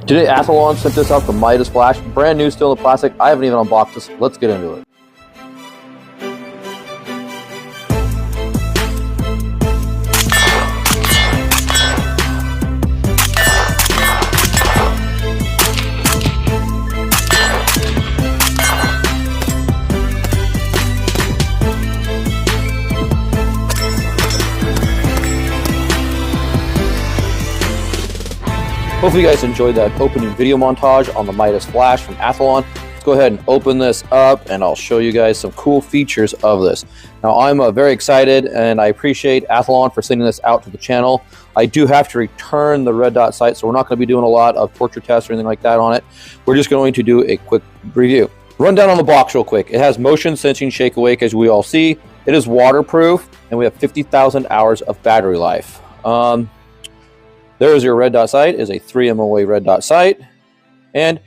Today, Athlon sent this out the Midas Flash, brand new, still in the plastic. I haven't even unboxed this. Let's get into it. Hopefully you guys enjoyed that opening video montage on the Midas Flash from Athlon. Let's go ahead and open this up and I'll show you guys some cool features of this. Now I'm very excited and I appreciate Athlon for sending this out to the channel. I do have to return the red dot sight, so we're not going to be doing a lot of torture tests or anything like that on it. We're just going to do a quick review. Run down on the box real quick. It has motion sensing shake awake, as we all see. It is waterproof and we have 50,000 hours of battery life. There is your red dot sight, is a 3 MOA red dot sight. And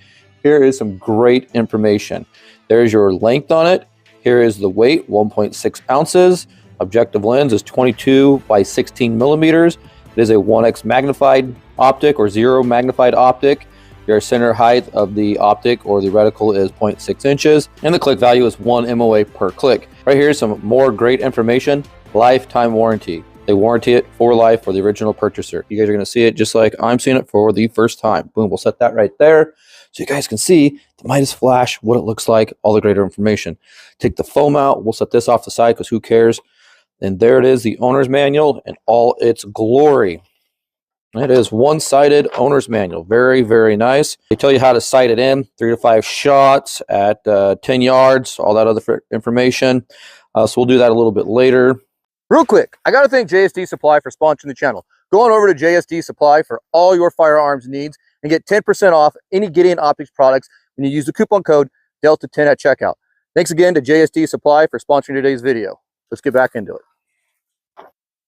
here is some great information. There's your length on it. Here is the weight, 1.6 ounces. Objective lens is 22 by 16 millimeters. It is a 1x magnified optic or 0 magnified optic. Your center height of the optic or the reticle is 0.6 inches. And the click value is 1 MOA per click. Right here is some more great information. Lifetime warranty. They warranty it for life for the original purchaser. You guys are going to see it just like I'm seeing it for the first time. Boom, we'll set that right there so you guys can see the Midas Flash, what it looks like, all the greater information. Take the foam out. We'll set this off the side because who cares? And there it is, the owner's manual in all its glory. It is one-sided owner's manual. Very, very nice. They tell you how to sight it in, 3 to 5 shots at 10 yards, all that other information. So we'll do that a little bit later. Real quick, I got to thank JSD Supply for sponsoring the channel. Go on over to JSD Supply for all your firearms needs and get 10% off any Gideon Optics products when you use the coupon code Delta10 at checkout. Thanks again to JSD Supply for sponsoring today's video. Let's get back into it.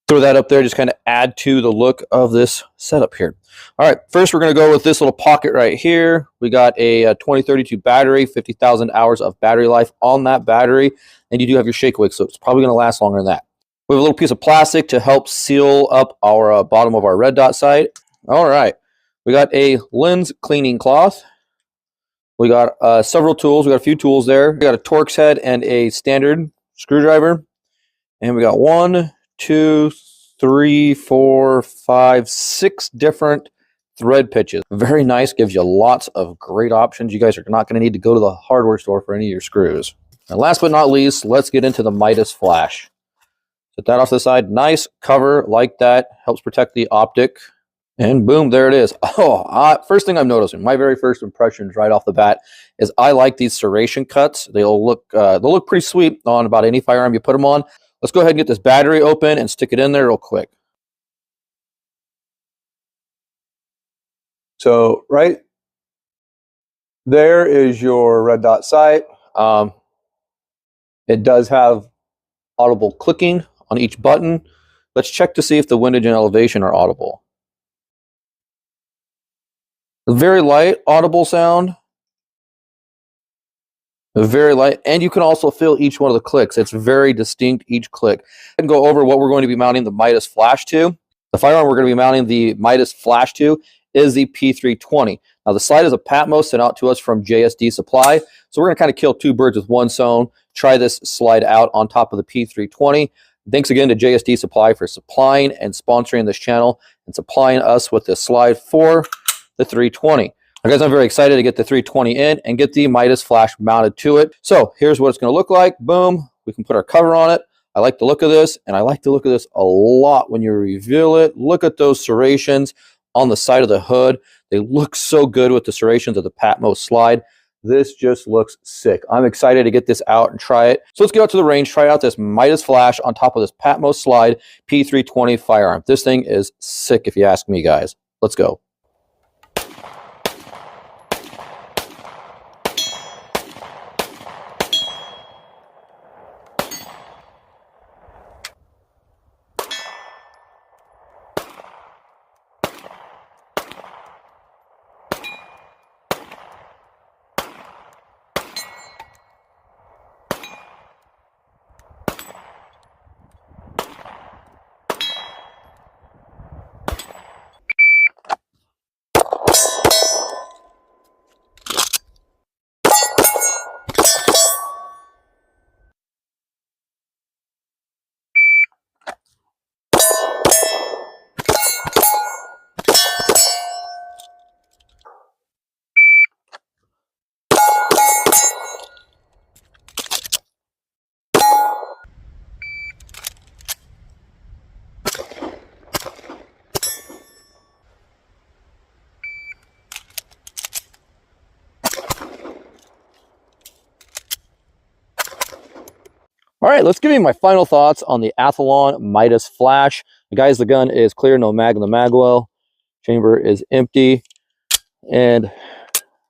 Throw that up there, just kind of add to the look of this setup here. All right, first we're going to go with this little pocket right here. We got a 2032 battery, 50,000 hours of battery life on that battery, and you do have your shake awake, so it's probably going to last longer than that. We have a little piece of plastic to help seal up our bottom of our red dot sight. All right, we got a lens cleaning cloth. We got several tools. We got a few tools there. We got a Torx head and a standard screwdriver. And we got 1, 2, 3, 4, 5, 6 different thread pitches. Very nice, gives you lots of great options. You guys are not going to need to go to the hardware store for any of your screws. And last but not least, let's get into the Midas Flash. Set that off to the side. Nice cover like that. Helps protect the optic. And boom, there it is. First thing I'm noticing, my very first impressions right off the bat, is I like these serration cuts. They'll look pretty sweet on about any firearm you put them on. Let's go ahead and get this battery open and stick it in there real quick. So right there is your red dot sight. It does have audible clicking on each button. Let's check to see if the windage and elevation are audible. A very light audible sound. Very light, and you can also feel each one of the clicks. It's very distinct, each click. And go over what we're going to be mounting the Midas Flash to. The firearm we're going to be mounting the Midas Flash to is the P320. Now the slide is a Patmos sent out to us from JSD Supply. So we're going to kind of kill 2 birds with 1 stone. Try this slide out on top of the P320. Thanks again to JSD Supply for supplying and sponsoring this channel and supplying us with this slide for the 320. Now guys, I'm very excited to get the 320 in and get the Midas Flash mounted to it. So here's what it's going to look like. Boom. We can put our cover on it. I like the look of this, and I like the look of this a lot when you reveal it. Look at those serrations on the side of the hood. They look so good with the serrations of the Patmos slide. This just looks sick. I'm excited to get this out and try it. So let's get out to the range, try out this Midas Flash on top of this Patmos slide P320 firearm. This thing is sick if you ask me, guys. Let's go. All right, let's give you my final thoughts on the Athlon Midas Flash. Guys, the gun is clear, no mag in the mag well. Chamber is empty, and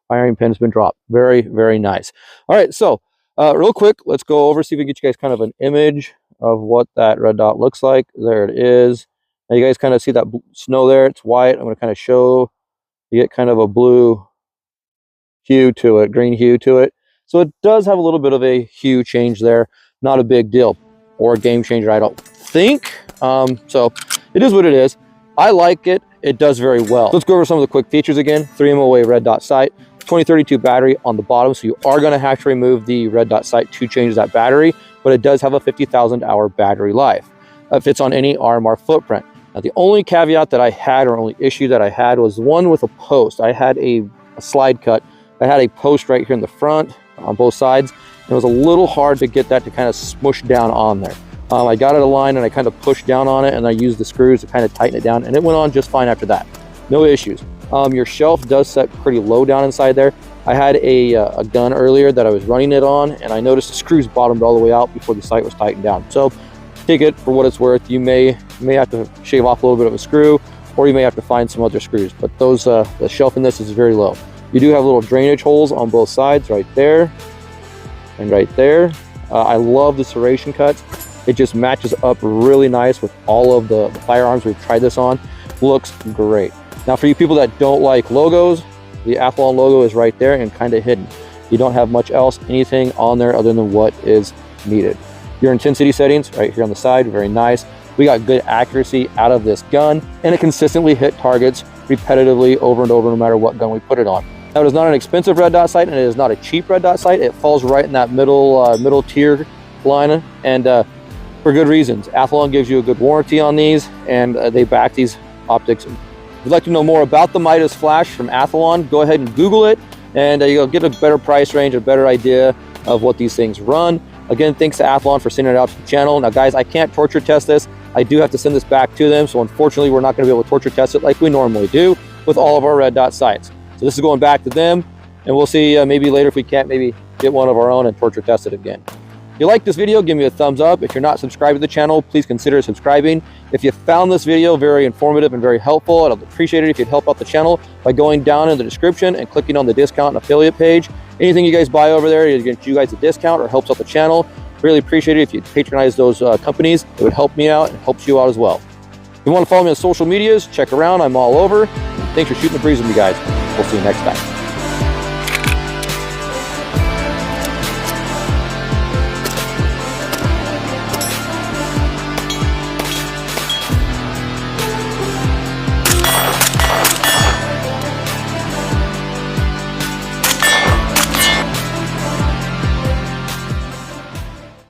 firing pin has been dropped. Very, very nice. All right, so real quick, let's go over, see if we can get you guys kind of an image of what that red dot looks like. There it is. Now you guys kind of see that snow there. It's white. I'm going to kind of show you get kind of a blue hue to it, green hue to it. So it does have a little bit of a hue change there. Not a big deal or a game changer, I don't think. So it is what it is. I like it. It does very well. Let's go over some of the quick features again. 3 MOA red dot sight, 2032 battery on the bottom. So you are going to have to remove the red dot sight to change that battery, but it does have a 50,000 hour battery life. It fits on any RMR footprint. Now the only caveat that I had, or only issue that I had, was one with a post. I had a slide cut. I had a post right here in the front on both sides. It was a little hard to get that to kind of smush down on there. I got it aligned and I kind of pushed down on it, and I used the screws to kind of tighten it down, and it went on just fine after that. No issues. Your shelf does set pretty low down inside there. I had a gun earlier that I was running it on, and I noticed the screws bottomed all the way out before the sight was tightened down. So take it for what it's worth. You may have to shave off a little bit of a screw, or you may have to find some other screws, but those the shelf in this is very low. You do have little drainage holes on both sides, right there and right there. I love the serration cuts. It just matches up really nice with all of the firearms we've tried this on. Looks great. Now for you people that don't like logos, the Athlon logo is right there and kind of hidden. You don't have much else, anything on there other than what is needed. Your intensity settings right here on the side, very nice. We got good accuracy out of this gun, and it consistently hit targets repetitively over and over no matter what gun we put it on. Now, it is not an expensive red dot sight, and it is not a cheap red dot sight. It falls right in that middle tier line, and for good reasons. Athlon gives you a good warranty on these, and they back these optics. If you'd like to know more about the Midas Flash from Athlon, go ahead and Google it, and you'll get a better price range, a better idea of what these things run. Again, thanks to Athlon for sending it out to the channel. Now, guys, I can't torture test this. I do have to send this back to them, so unfortunately, we're not going to be able to torture test it like we normally do with all of our red dot sights. So this is going back to them, and we'll see maybe later if we can't maybe get one of our own and torture test it again. If you like this video, give me a thumbs up. If you're not subscribed to the channel, please consider subscribing. If you found this video very informative and very helpful, I'd appreciate it if you'd help out the channel by going down in the description and clicking on the discount and affiliate page. Anything you guys buy over there is going to get you guys a discount or helps out the channel. Really appreciate it if you patronize those companies. It would help me out and helps you out as well. If you want to follow me on social medias, check around. I'm all over. Thanks for shooting the breeze with me, guys. We'll see you next time.